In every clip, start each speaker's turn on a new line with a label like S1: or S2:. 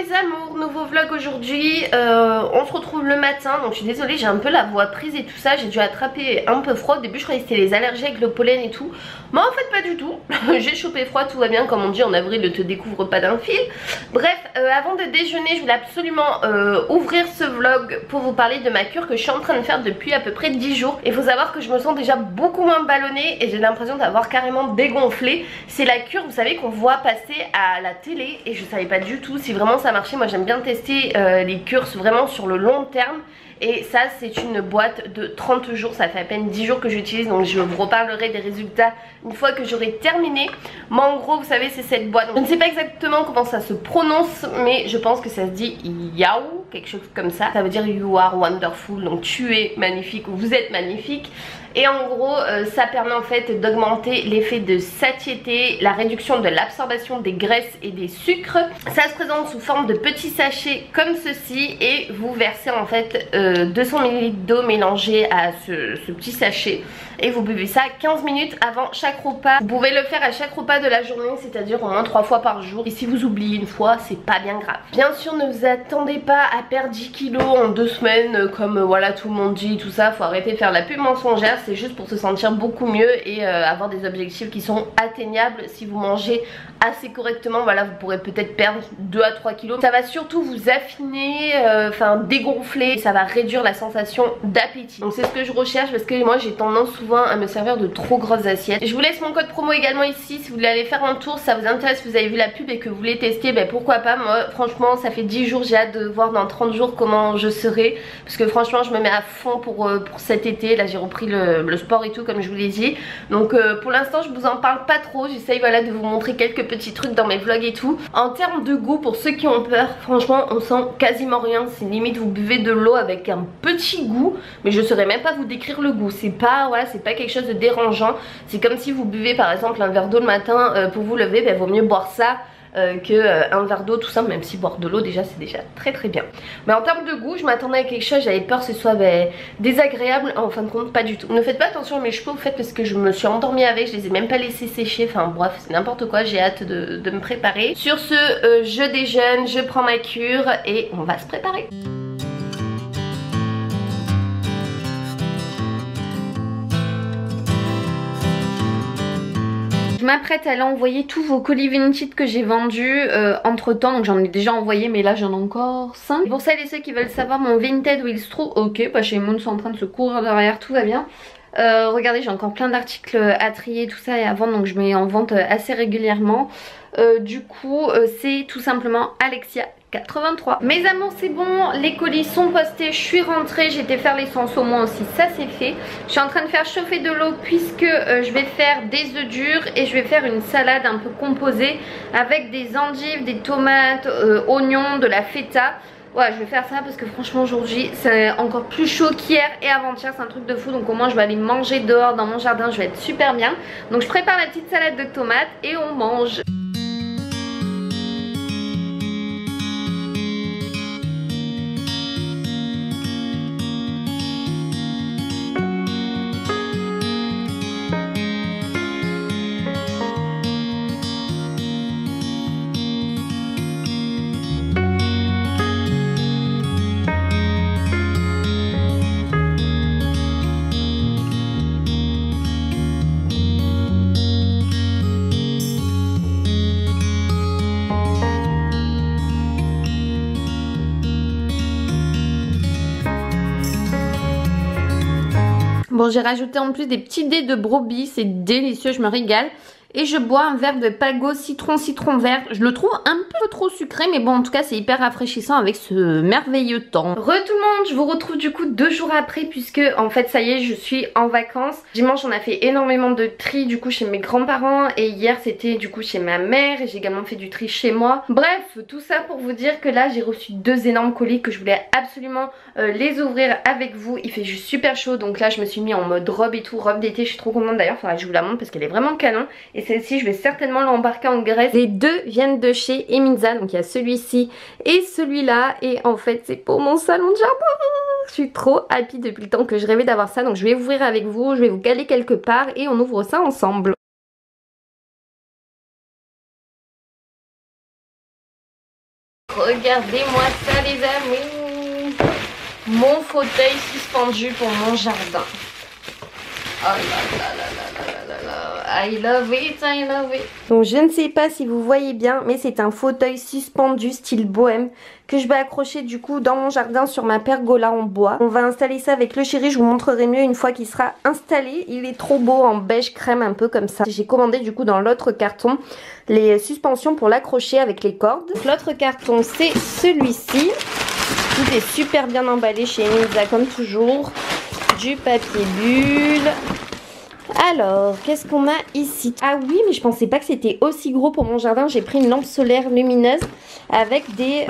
S1: mes amours, nouveau vlog aujourd'hui. On se retrouve le matin, donc je suis désolée, j'ai un peu la voix prise et tout ça. J'ai dû attraper un peu froid. Au début je croyais que c'était les allergies avec le pollen et tout, mais en fait pas du tout. J'ai chopé froid, tout va bien, comme on dit en avril, ne te découvre pas d'un fil. Bref, avant de déjeuner je voulais absolument ouvrir ce vlog pour vous parler de ma cure que je suis en train de faire depuis à peu près 10 jours. Il faut savoir que je me sens déjà beaucoup moins ballonnée et j'ai l'impression d'avoir carrément dégonflé. C'est la cure, vous savez, qu'on voit passer à la télé et je savais pas du tout si vraiment ça marchait. Moi j'aime bien tester les cures vraiment sur le long terme. Et ça c'est une boîte de 30 jours, ça fait à peine 10 jours que j'utilise, donc je vous reparlerai des résultats une fois que j'aurai terminé. Mais en gros vous savez c'est cette boîte, je ne sais pas exactement comment ça se prononce, mais je pense que ça se dit Yao, quelque chose comme ça. Ça veut dire you are wonderful, donc tu es magnifique ou vous êtes magnifique. Et en gros ça permet en fait d'augmenter l'effet de satiété, la réduction de l'absorption des graisses et des sucres. Ça se présente sous forme de petits sachets comme ceci et vous versez en fait 200 ml d'eau mélangée à ce petit sachet et vous buvez ça 15 minutes avant chaque repas. Vous pouvez le faire à chaque repas de la journée, c'est-à-dire au moins 3 fois par jour, et si vous oubliez une fois c'est pas bien grave. Bien sûr ne vous attendez pas à perdre 10 kilos en 2 semaines comme voilà tout le monde dit, tout ça, faut arrêter de faire la pub mensongère. C'est juste pour se sentir beaucoup mieux et avoir des objectifs qui sont atteignables. Si vous mangez assez correctement, voilà, vous pourrez peut-être perdre 2 à 3 kilos. Ça va surtout vous affiner, enfin dégonfler, ça va réduire la sensation d'appétit. Donc c'est ce que je recherche parce que moi j'ai tendance souvent à me servir de trop grosses assiettes. Je vous laisse mon code promo également ici si vous voulez aller faire un tour, si ça vous intéresse, si vous avez vu la pub et que vous voulez tester, ben pourquoi pas. Moi franchement ça fait 10 jours, j'ai hâte de voir dans 30 jours comment je serai, parce que franchement je me mets à fond pour cet été. Là j'ai repris le sport et tout comme je vous l'ai dit, donc pour l'instant je vous en parle pas trop, j'essaye voilà de vous montrer quelques petits trucs dans mes vlogs et tout. En termes de goût, pour ceux qui ont peur, franchement on sent quasiment rien, c'est limite vous buvez de l'eau avec un petit goût, mais je saurais même pas vous décrire le goût. C'est pas, voilà, c'est pas quelque chose de dérangeant, c'est comme si vous buvez par exemple un verre d'eau le matin pour vous lever, ben vaut mieux boire ça qu'un verre d'eau tout simple, même si boire de l'eau déjà c'est déjà très très bien. Mais en termes de goût je m'attendais à quelque chose, j'avais peur que ce soit désagréable, en fin de compte pas du tout. Ne faites pas attention à mes cheveux au fait, parce que je me suis endormie avec, je les ai même pas laissés sécher, enfin bref c'est n'importe quoi. J'ai hâte de me préparer. Sur ce je déjeune, je prends ma cure et on va se préparer. Je m'apprête à aller envoyer tous vos colis Vinted que j'ai vendus entre temps, donc j'en ai déjà envoyé mais là j'en ai encore 5. Pour celles et ceux qui veulent savoir mon Vinted où il se trouve, ok, bah chez Moon sont en train de se courir derrière, tout va bien. Regardez, j'ai encore plein d'articles à trier tout ça et à vendre, donc je mets en vente assez régulièrement. Du coup c'est tout simplement Alexia 83. Mes amours c'est bon, les colis sont postés, je suis rentrée, j'ai été faire l'essence au moins aussi, ça c'est fait. Je suis en train de faire chauffer de l'eau puisque je vais faire des œufs durs et je vais faire une salade un peu composée avec des endives, des tomates, oignons, de la feta. Ouais, je vais faire ça parce que franchement aujourd'hui c'est encore plus chaud qu'hier et avant-hier, c'est un truc de fou. Donc au moins je vais aller manger dehors dans mon jardin, je vais être super bien. Donc je prépare la petite salade de tomates et on mange. Bon, j'ai rajouté en plus des petits dés de brebis, c'est délicieux, je me régale. Et je bois un verre de Pago citron vert. Je le trouve un peu trop sucré, mais bon en tout cas c'est hyper rafraîchissant avec ce merveilleux temps. Re tout le monde, je vous retrouve du coup 2 jours après, puisque en fait ça y est je suis en vacances. Dimanche on a fait énormément de tri du coup chez mes grands-parents et hier c'était du coup chez ma mère et j'ai également fait du tri chez moi. Bref, tout ça pour vous dire que là j'ai reçu 2 énormes colis que je voulais absolument les ouvrir avec vous. Il fait juste super chaud, donc là je me suis mis en mode robe et tout, robe d'été. Je suis trop contente d'ailleurs, faudra que je vous la montre parce qu'elle est vraiment canon. Et celle-ci je vais certainement l'embarquer en Grèce. Les deux viennent de chez Emizza, donc il y a celui-ci et celui-là, et en fait c'est pour mon salon de jardin. Je suis trop happy depuis le temps que je rêvais d'avoir ça, donc je vais ouvrir avec vous, je vais vous caler quelque part et on ouvre ça ensemble. Regardez-moi ça les amis. Mon fauteuil suspendu pour mon jardin. Oh là là là là là là là. I love it, I love it. Donc je ne sais pas si vous voyez bien, mais c'est un fauteuil suspendu style bohème que je vais accrocher du coup dans mon jardin sur ma pergola en bois. On va installer ça avec le chéri, je vous montrerai mieux une fois qu'il sera installé. Il est trop beau en beige crème un peu comme ça. J'ai commandé du coup dans l'autre carton les suspensions pour l'accrocher avec les cordes. L'autre carton c'est celui-ci. Tout est super bien emballé chez Emilza comme toujours. Du papier bulle. Alors, qu'est-ce qu'on a ici? Ah oui, mais je pensais pas que c'était aussi gros pour mon jardin. J'ai pris une lampe solaire lumineuse avec des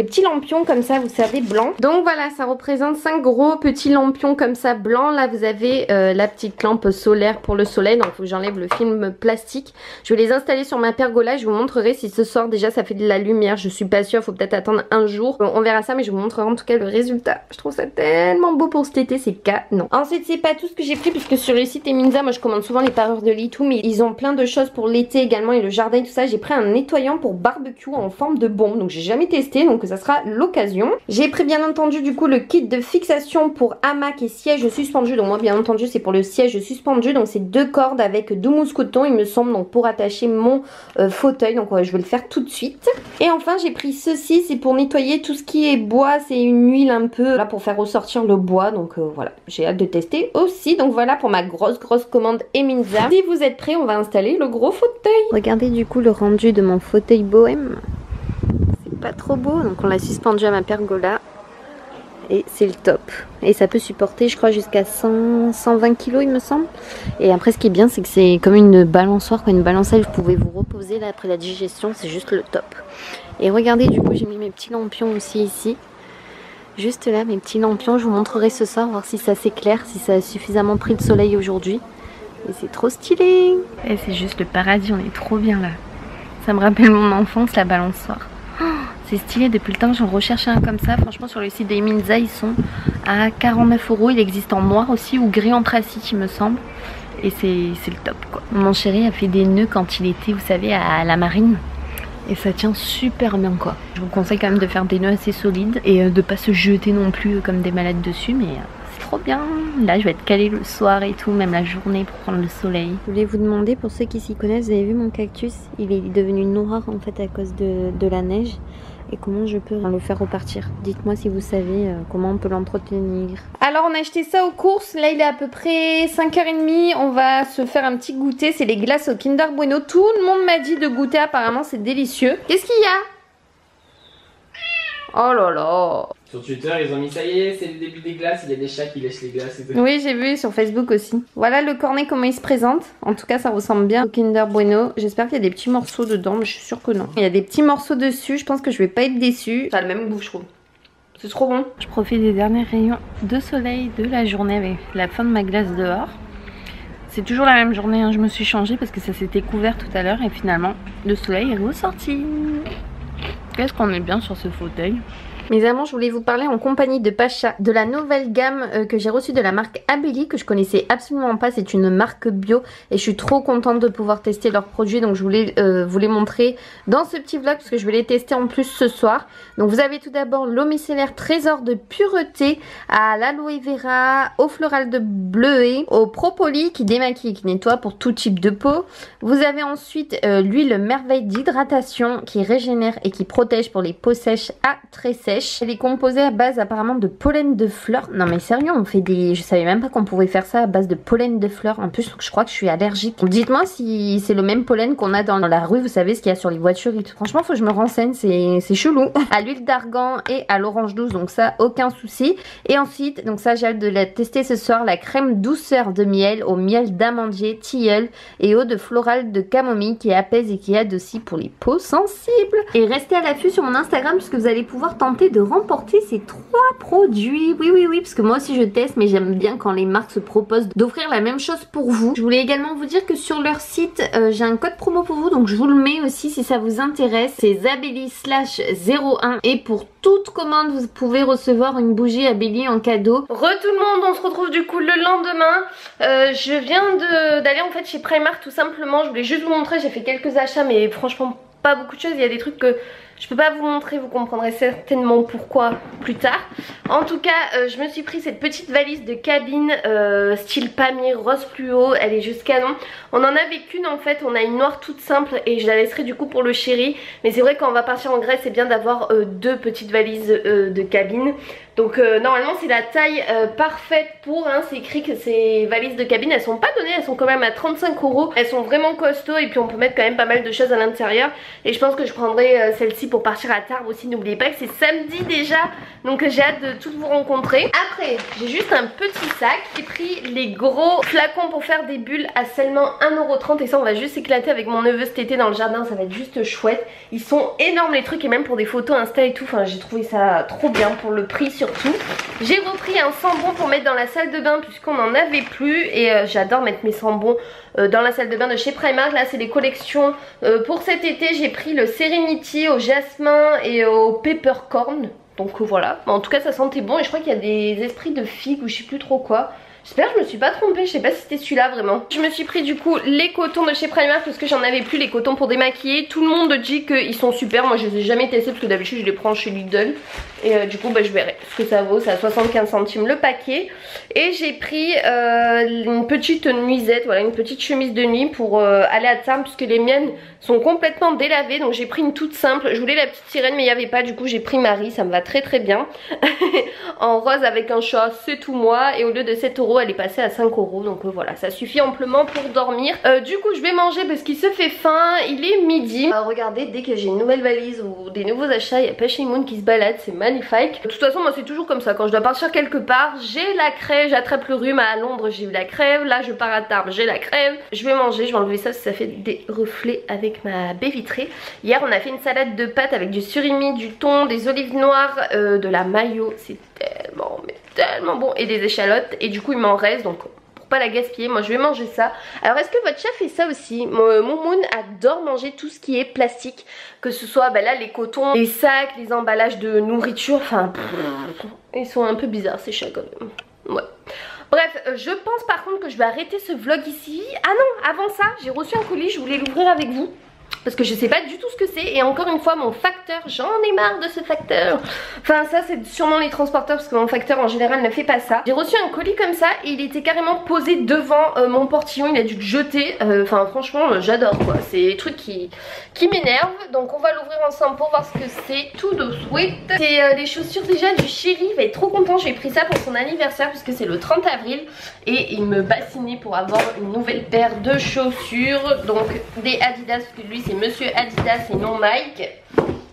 S1: petits lampions comme ça, vous savez, blancs. Donc voilà, ça représente 5 gros petits lampions comme ça, blancs. Là, vous avez la petite lampe solaire pour le soleil. Donc, il faut que j'enlève le film plastique. Je vais les installer sur ma pergola. Je vous montrerai si ce soir, déjà, ça fait de la lumière. Je suis pas sûre, il faut peut-être attendre un jour. On verra ça, mais je vous montrerai en tout cas le résultat. Je trouve ça tellement beau pour cet été, c'est canon. Ensuite, c'est pas tout ce que j'ai pris, puisque sur le site Emilza, moi je commande souvent les parures de lit tout, mais ils ont plein de choses pour l'été également et le jardin et tout ça. J'ai pris un nettoyant pour barbecue en forme de bombe, donc j'ai jamais testé, donc ça sera l'occasion. J'ai pris bien entendu du coup le kit de fixation pour hamac et siège suspendu, donc moi bien entendu c'est pour le siège suspendu, donc c'est 2 cordes avec 2 mousses coton il me semble, donc pour attacher mon fauteuil, donc je vais le faire tout de suite. Et enfin j'ai pris ceci, c'est pour nettoyer tout ce qui est bois, c'est une huile un peu là pour faire ressortir le bois, donc voilà, j'ai hâte de tester aussi. Donc voilà pour ma grosse commande Emilza. Si vous êtes prêts, on va installer le gros fauteuil. Regardez du coup le rendu de mon fauteuil bohème. C'est pas trop beau, donc on l'a suspendu à ma pergola. Et c'est le top. Et ça peut supporter je crois jusqu'à 120 kg il me semble. Et après ce qui est bien c'est que c'est comme une balançoire, une balancelle, vous pouvez vous reposer là après la digestion, c'est juste le top. Et regardez du coup j'ai mis mes petits lampions aussi ici. Juste là mes petits lampions, je vous montrerai ce soir, voir si ça s'éclaire, si ça a suffisamment pris de soleil aujourd'hui. Et c'est trop stylé. Et c'est juste le paradis, on est trop bien là. Ça me rappelle mon enfance, la balançoire. Oh, c'est stylé, depuis le temps que j'en recherche un comme ça. Franchement sur le site d'Emilza ils sont à 49 €. Il existe en noir aussi ou gris anthracite il me semble. Et c'est le top quoi. Mon chéri a fait des nœuds quand il était, vous savez, à la marine. Et ça tient super bien quoi. Je vous conseille quand même de faire des nœuds assez solides et de pas se jeter non plus comme des malades dessus, mais c'est trop bien. Là je vais être calée le soir et tout, même la journée pour prendre le soleil. Je voulais vous demander, pour ceux qui s'y connaissent, vous avez vu mon cactus? Il est devenu noir en fait à cause de la neige. Et comment je peux le faire repartir? Dites-moi si vous savez comment on peut l'entretenir. Alors on a acheté ça aux courses, là il est à peu près 5h30, on va se faire un petit goûter, c'est les glaces au Kinder Bueno. Tout le monde m'a dit de goûter, apparemment c'est délicieux. Qu'est-ce qu'il y a? Oh là là.
S2: Sur Twitter ils ont mis ça y est, c'est le début des glaces, il y a des chats qui lèchent les glaces et tout.
S1: Oui j'ai vu sur Facebook aussi. Voilà le cornet comment il se présente. En tout cas ça ressemble bien au Kinder Bueno. J'espère qu'il y a des petits morceaux dedans, mais je suis sûre que non. Il y a des petits morceaux dessus, je pense que je vais pas être déçue. Ça a le même goût je trouve. C'est trop bon. Je profite des derniers rayons de soleil de la journée avec la fin de ma glace dehors. C'est toujours la même journée, hein. Je me suis changée parce que ça s'était couvert tout à l'heure et finalement le soleil est ressorti. Qu'est-ce qu'on est bien sur ce fauteuil. Mes amants, je voulais vous parler en compagnie de Pacha de la nouvelle gamme que j'ai reçue de la marque Abelli, que je connaissais absolument pas. C'est une marque bio et je suis trop contente de pouvoir tester leurs produits. Donc je voulais vous les montrer dans ce petit vlog parce que je vais les tester en plus ce soir. Donc vous avez tout d'abord l'eau micellaire Trésor de pureté à l'aloe vera, au floral de bleuet, au propolis qui démaquille, qui nettoie pour tout type de peau. Vous avez ensuite l'huile merveille d'hydratation qui régénère et qui protège pour les peaux sèches à très sèches. Elle est composée à base apparemment de pollen de fleurs. Non mais sérieux, on fait des... Je savais même pas qu'on pouvait faire ça à base de pollen de fleurs. En plus je crois que je suis allergique. Dites-moi si c'est le même pollen qu'on a dans la rue, vous savez ce qu'il y a sur les voitures et tout. Franchement faut que je me renseigne, c'est chelou. À l'huile d'argan et à l'orange douce, donc ça aucun souci. Et ensuite, donc ça j'ai hâte de la tester ce soir, la crème douceur de miel au miel d'amandier, tilleul et eau de floral de camomille qui apaise et qui aide aussi pour les peaux sensibles. Et restez à l'affût sur mon Instagram puisque vous allez pouvoir tenter de remporter ces 3 produits. Oui, parce que moi aussi je teste, mais j'aime bien quand les marques se proposent d'offrir la même chose pour vous. Je voulais également vous dire que sur leur site, j'ai un code promo pour vous, donc je vous le mets aussi si ça vous intéresse. C'est Zabelli/01 et pour toute commande, vous pouvez recevoir une bougie Abelli en cadeau. Tout le monde, on se retrouve du coup le lendemain. Je viens d'aller en fait chez Primark tout simplement. Je voulais juste vous montrer, j'ai fait quelques achats, mais franchement pas beaucoup de choses. Il y a des trucs que Je peux pas vous montrer, vous comprendrez certainement pourquoi plus tard. En tout cas, je me suis pris cette petite valise de cabine style Pamir rose fluo. Elle est juste canon. On en avait qu'une en fait, on a une noire toute simple et je la laisserai du coup pour le chéri. Mais c'est vrai quand on va partir en Grèce, c'est bien d'avoir deux petites valises de cabine. Donc normalement c'est la taille parfaite pour, hein, c'est écrit que ces valises de cabine elles sont pas données, elles sont quand même à 35 €. Elles sont vraiment costauds et puis on peut mettre quand même pas mal de choses à l'intérieur. Et je pense que je prendrai celle-ci pour partir à Tarbes aussi. N'oubliez pas que c'est samedi déjà, donc j'ai hâte de toutes vous rencontrer. Après j'ai juste un petit sac, j'ai pris les gros flacons pour faire des bulles à seulement 1,30 € et ça on va juste s'éclater avec mon neveu cet été dans le jardin, ça va être juste chouette. Ils sont énormes les trucs et même pour des photos Insta et tout, enfin j'ai trouvé ça trop bien pour le prix surtout. J'ai repris un sambon pour mettre dans la salle de bain puisqu'on n'en avait plus et j'adore mettre mes sambons dans la salle de bain de chez Primark. Là c'est les collections pour cet été. J'ai pris le Serenity au jasmin et au peppercorn. Donc voilà, en tout cas ça sentait bon et je crois qu'il y a des esprits de figue ou je sais plus trop quoi. J'espère que je me suis pas trompée, je sais pas si c'était celui-là vraiment. Je me suis pris du coup les cotons de chez Primark parce que j'en avais plus, les cotons pour démaquiller. Tout le monde dit qu'ils sont super, moi je les ai jamais testés parce que d'habitude je les prends chez Lidl. Et du coup bah, je verrai ce que ça vaut, c'est à 75 centimes le paquet. Et j'ai pris une petite nuisette, voilà une petite chemise de nuit pour aller à Tarbes puisque les miennes sont complètement délavées. Donc j'ai pris une toute simple, je voulais la petite sirène mais il n'y avait pas, du coup j'ai pris Marie, ça me va très très bien. En rose avec un chat, c'est tout moi. Et au lieu de 7 € elle est passée à 5 €, donc voilà ça suffit amplement pour dormir. Du coup je vais manger parce qu'il se fait faim, il est midi. Regardez, dès que j'ai une nouvelle valise ou des nouveaux achats, il y a Pêche Moon qui se balade, c'est magnifique. De toute façon moi c'est toujours comme ça, quand je dois partir quelque part j'ai la crève, j'attrape le rhume. À Londres j'ai eu la crève, là je pars à Tarbes j'ai la crève. Je vais manger, je vais enlever ça si ça fait des reflets avec ma baie vitrée. Hier on a fait une salade de pâtes avec du surimi, du thon, des olives noires, de la mayo, c'est tellement mais tellement bon, et des échalotes. Et du coup il m'en reste, donc pour pas la gaspiller moi je vais manger ça. Alors est-ce que votre chat fait ça aussi? Moumoun adore manger tout ce qui est plastique, que ce soit bah là les cotons, les sacs, les emballages de nourriture, enfin ils sont un peu bizarres ces chats quand même. Ouais. Bref, je pense par contre que je vais arrêter ce vlog ici. Ah non, avant ça j'ai reçu un colis, je voulais l'ouvrir avec vous parce que je sais pas du tout ce que c'est. Et encore une fois mon facteur, j'en ai marre de ce facteur. Enfin ça c'est sûrement les transporteurs parce que mon facteur en général ne fait pas ça. J'ai reçu un colis comme ça et il était carrément posé devant mon portillon, il a dû le jeter. Enfin franchement j'adore quoi, c'est des trucs qui m'énervent. Donc on va l'ouvrir ensemble pour voir ce que c'est tout de suite. C'est les chaussures déjà du chéri, il va être trop content. J'ai pris ça pour son anniversaire puisque c'est le 30 avril. Et il me bassinait pour avoir une nouvelle paire de chaussures. Donc des Adidas parce que lui c'est Monsieur Adidas et non Mike.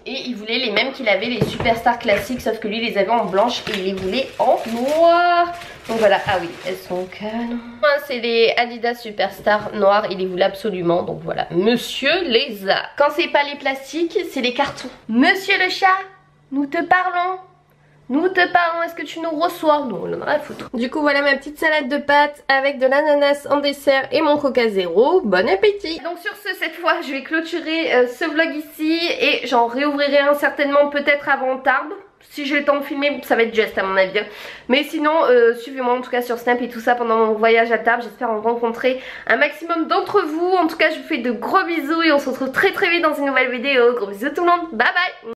S1: Et il voulait les mêmes qu'il avait, les Superstar classiques, sauf que lui il les avait en blanche et il les voulait en noir. Donc voilà, ah oui, elles sont canon. C'est les Adidas Superstar noirs, il les voulait absolument. Donc voilà, monsieur les a. Quand c'est pas les plastiques, c'est les cartons. Monsieur le chat, nous te parlons. Nous te parlons, est-ce que tu nous reçois? Non, on en a rien à foutre. Du coup voilà ma petite salade de pâtes avec de l'ananas en dessert et mon Coca Zéro. Bon appétit. Donc sur ce, cette fois je vais clôturer ce vlog ici et j'en réouvrirai un certainement peut-être avant Tarbes. Si j'ai le temps de filmer, ça va être juste à mon avis. Mais sinon, suivez-moi en tout cas sur Snap et tout ça pendant mon voyage à Tarbes. J'espère en rencontrer un maximum d'entre vous. En tout cas, je vous fais de gros bisous et on se retrouve très très vite dans une nouvelle vidéo. Gros bisous tout le monde, bye bye.